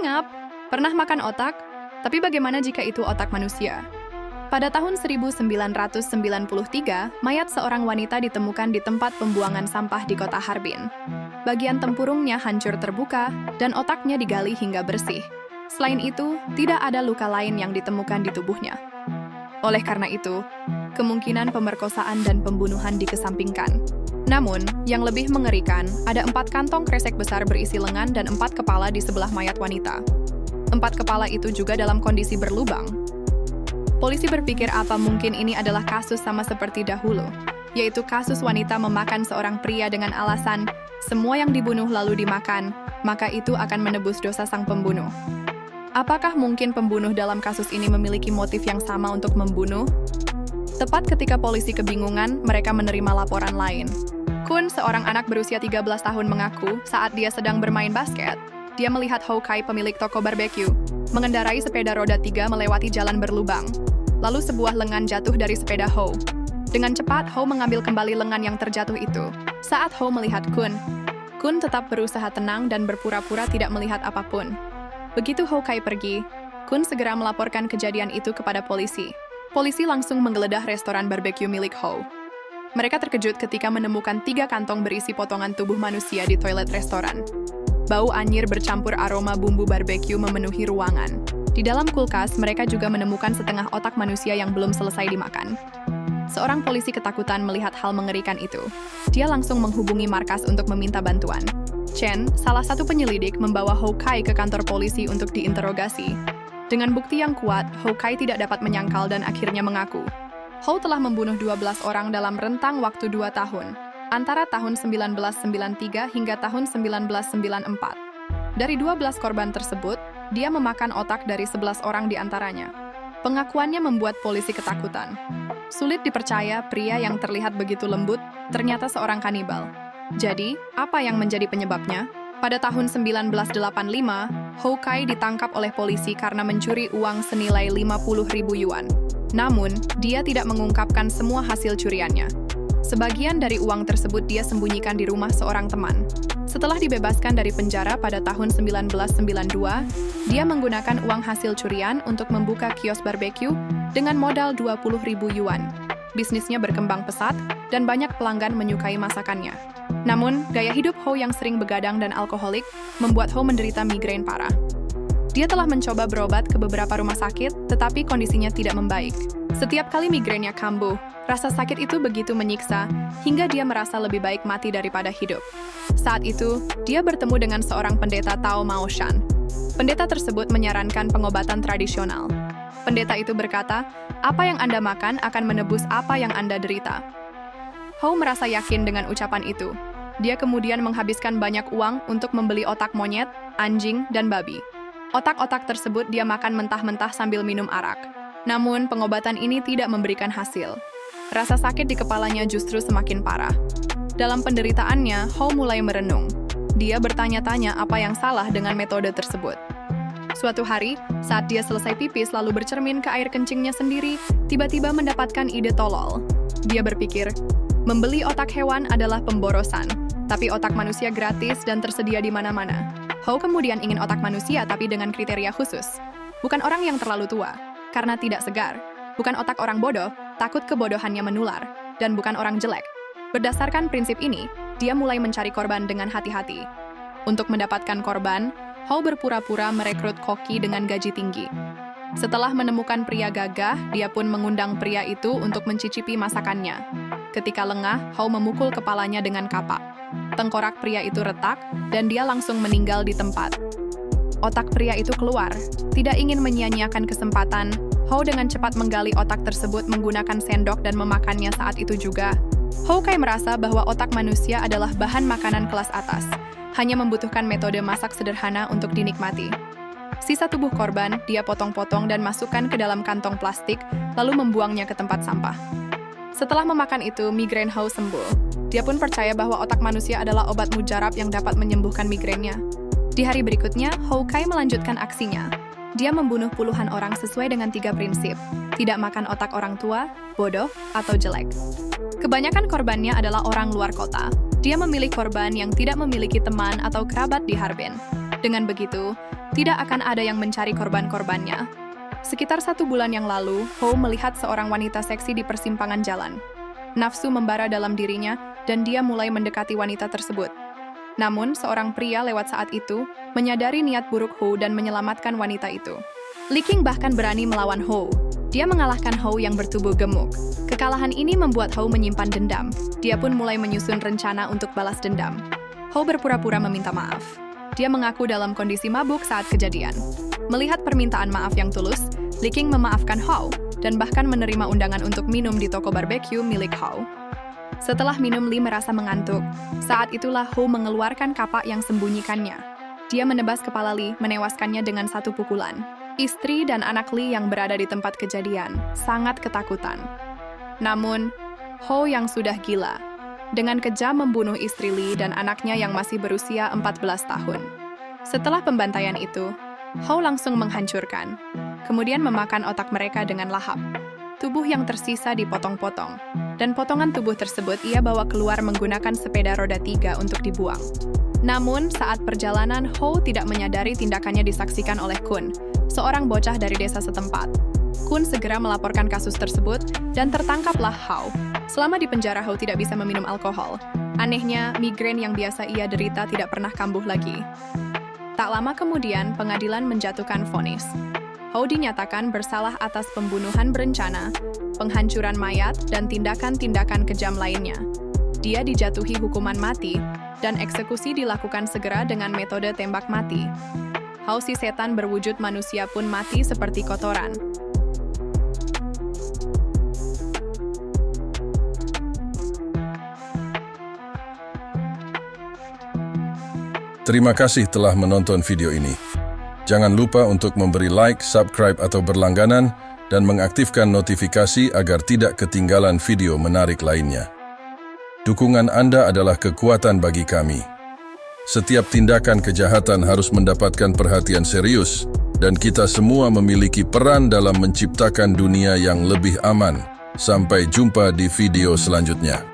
Ngap, pernah makan otak? Tapi bagaimana jika itu otak manusia? Pada tahun 1993, mayat seorang wanita ditemukan di tempat pembuangan sampah di kota Harbin. Bagian tempurungnya hancur terbuka dan otaknya digali hingga bersih. Selain itu, tidak ada luka lain yang ditemukan di tubuhnya. Oleh karena itu, kemungkinan pemerkosaan dan pembunuhan dikesampingkan. Namun, yang lebih mengerikan, ada 4 kantong kresek besar berisi lengan dan 4 kepala di sebelah mayat wanita. 4 kepala itu juga dalam kondisi berlubang. Polisi berpikir apa mungkin ini adalah kasus sama seperti dahulu, yaitu kasus wanita memakan seorang pria dengan alasan semua yang dibunuh lalu dimakan, maka itu akan menebus dosa sang pembunuh. Apakah mungkin pembunuh dalam kasus ini memiliki motif yang sama untuk membunuh? Tepat ketika polisi kebingungan, mereka menerima laporan lain. Kun, seorang anak berusia 13 tahun mengaku saat dia sedang bermain basket, dia melihat Ho Kai, pemilik toko barbecue, mengendarai sepeda roda 3 melewati jalan berlubang. Lalu sebuah lengan jatuh dari sepeda Ho. Dengan cepat, Ho mengambil kembali lengan yang terjatuh itu. Saat Ho melihat Kun tetap berusaha tenang dan berpura-pura tidak melihat apapun. Begitu Ho Kai pergi, Kun segera melaporkan kejadian itu kepada polisi. Polisi langsung menggeledah restoran barbecue milik Ho. Mereka terkejut ketika menemukan 3 kantong berisi potongan tubuh manusia di toilet restoran. Bau anyir bercampur aroma bumbu barbecue memenuhi ruangan. Di dalam kulkas, mereka juga menemukan setengah otak manusia yang belum selesai dimakan. Seorang polisi ketakutan melihat hal mengerikan itu. Dia langsung menghubungi markas untuk meminta bantuan. Chen, salah satu penyelidik, membawa Ho Kai ke kantor polisi untuk diinterogasi. Dengan bukti yang kuat, Ho Kai tidak dapat menyangkal dan akhirnya mengaku. Ho telah membunuh 12 orang dalam rentang waktu 2 tahun, antara tahun 1993 hingga tahun 1994. Dari 12 korban tersebut, dia memakan otak dari 11 orang di antaranya. Pengakuannya membuat polisi ketakutan. Sulit dipercaya pria yang terlihat begitu lembut ternyata seorang kanibal. Jadi, apa yang menjadi penyebabnya? Pada tahun 1985, Ho Kai ditangkap oleh polisi karena mencuri uang senilai 50.000 yuan. Namun, dia tidak mengungkapkan semua hasil curiannya. Sebagian dari uang tersebut dia sembunyikan di rumah seorang teman. Setelah dibebaskan dari penjara pada tahun 1992, dia menggunakan uang hasil curian untuk membuka kios barbecue dengan modal 20.000 yuan. Bisnisnya berkembang pesat dan banyak pelanggan menyukai masakannya. Namun, gaya hidup Ho yang sering begadang dan alkoholik membuat Ho menderita migrain parah. Dia telah mencoba berobat ke beberapa rumah sakit, tetapi kondisinya tidak membaik. Setiap kali migrainnya kambuh, rasa sakit itu begitu menyiksa, hingga dia merasa lebih baik mati daripada hidup. Saat itu, dia bertemu dengan seorang pendeta Tao Mao Shan. Pendeta tersebut menyarankan pengobatan tradisional. Pendeta itu berkata, "Apa yang Anda makan akan menebus apa yang Anda derita." Ho merasa yakin dengan ucapan itu. Dia kemudian menghabiskan banyak uang untuk membeli otak monyet, anjing, dan babi. Otak-otak tersebut dia makan mentah-mentah sambil minum arak. Namun, pengobatan ini tidak memberikan hasil. Rasa sakit di kepalanya justru semakin parah. Dalam penderitaannya, Ho mulai merenung. Dia bertanya-tanya apa yang salah dengan metode tersebut. Suatu hari, saat dia selesai pipis lalu bercermin ke air kencingnya sendiri, tiba-tiba mendapatkan ide tolol. Dia berpikir, membeli otak hewan adalah pemborosan, tapi otak manusia gratis dan tersedia di mana-mana. Ho kemudian ingin otak manusia tapi dengan kriteria khusus. Bukan orang yang terlalu tua, karena tidak segar. Bukan otak orang bodoh, takut kebodohannya menular. Dan bukan orang jelek. Berdasarkan prinsip ini, dia mulai mencari korban dengan hati-hati. Untuk mendapatkan korban, Ho berpura-pura merekrut koki dengan gaji tinggi. Setelah menemukan pria gagah, dia pun mengundang pria itu untuk mencicipi masakannya. Ketika lengah, Ho memukul kepalanya dengan kapak. Tengkorak pria itu retak, dan dia langsung meninggal di tempat. Otak pria itu keluar. Tidak ingin menyia-nyiakan kesempatan, Ho dengan cepat menggali otak tersebut menggunakan sendok dan memakannya saat itu juga. Ho Kai merasa bahwa otak manusia adalah bahan makanan kelas atas. Hanya membutuhkan metode masak sederhana untuk dinikmati. Sisa tubuh korban, dia potong-potong dan masukkan ke dalam kantong plastik, lalu membuangnya ke tempat sampah. Setelah memakan itu, migrain Ho sembuh. Dia pun percaya bahwa otak manusia adalah obat mujarab yang dapat menyembuhkan migrainnya. Di hari berikutnya, Ho Kai melanjutkan aksinya. Dia membunuh puluhan orang sesuai dengan 3 prinsip. Tidak makan otak orang tua, bodoh, atau jelek. Kebanyakan korbannya adalah orang luar kota. Dia memilih korban yang tidak memiliki teman atau kerabat di Harbin. Dengan begitu, Tidak akan ada yang mencari korban-korbannya. Sekitar 1 bulan yang lalu, Ho melihat seorang wanita seksi di persimpangan jalan. Nafsu membara dalam dirinya, dan dia mulai mendekati wanita tersebut. Namun, seorang pria lewat saat itu menyadari niat buruk Ho dan menyelamatkan wanita itu. Li Qing bahkan berani melawan Ho. Dia mengalahkan Ho yang bertubuh gemuk. Kekalahan ini membuat Ho menyimpan dendam. Dia pun mulai menyusun rencana untuk balas dendam. Ho berpura-pura meminta maaf. Dia mengaku dalam kondisi mabuk saat kejadian. Melihat permintaan maaf yang tulus, Li Qing memaafkan Ho dan bahkan menerima undangan untuk minum di toko barbeque milik Ho. Setelah minum, Li merasa mengantuk. Saat itulah Ho mengeluarkan kapak yang sembunyikannya. Dia menebas kepala Li, menewaskannya dengan 1 pukulan. Istri dan anak Li yang berada di tempat kejadian sangat ketakutan. Namun, Ho yang sudah gila, dengan kejam membunuh istri Li dan anaknya yang masih berusia 14 tahun. Setelah pembantaian itu, Ho langsung menghancurkan, kemudian memakan otak mereka dengan lahap. Tubuh yang tersisa dipotong-potong, dan potongan tubuh tersebut ia bawa keluar menggunakan sepeda roda 3 untuk dibuang. Namun, saat perjalanan, Ho tidak menyadari tindakannya disaksikan oleh Kun, seorang bocah dari desa setempat. Kun segera melaporkan kasus tersebut, dan tertangkaplah Ho. Selama di penjara, Ho tidak bisa meminum alkohol. Anehnya, migrain yang biasa ia derita tidak pernah kambuh lagi. Tak lama kemudian, pengadilan menjatuhkan vonis. Ho dinyatakan bersalah atas pembunuhan berencana, penghancuran mayat, dan tindakan-tindakan kejam lainnya. Dia dijatuhi hukuman mati, dan eksekusi dilakukan segera dengan metode tembak mati. Ho si setan berwujud manusia pun mati seperti kotoran. Terima kasih telah menonton video ini. Jangan lupa untuk memberi like, subscribe atau berlangganan, dan mengaktifkan notifikasi agar tidak ketinggalan video menarik lainnya. Dukungan Anda adalah kekuatan bagi kami. Setiap tindakan kejahatan harus mendapatkan perhatian serius, dan kita semua memiliki peran dalam menciptakan dunia yang lebih aman. Sampai jumpa di video selanjutnya.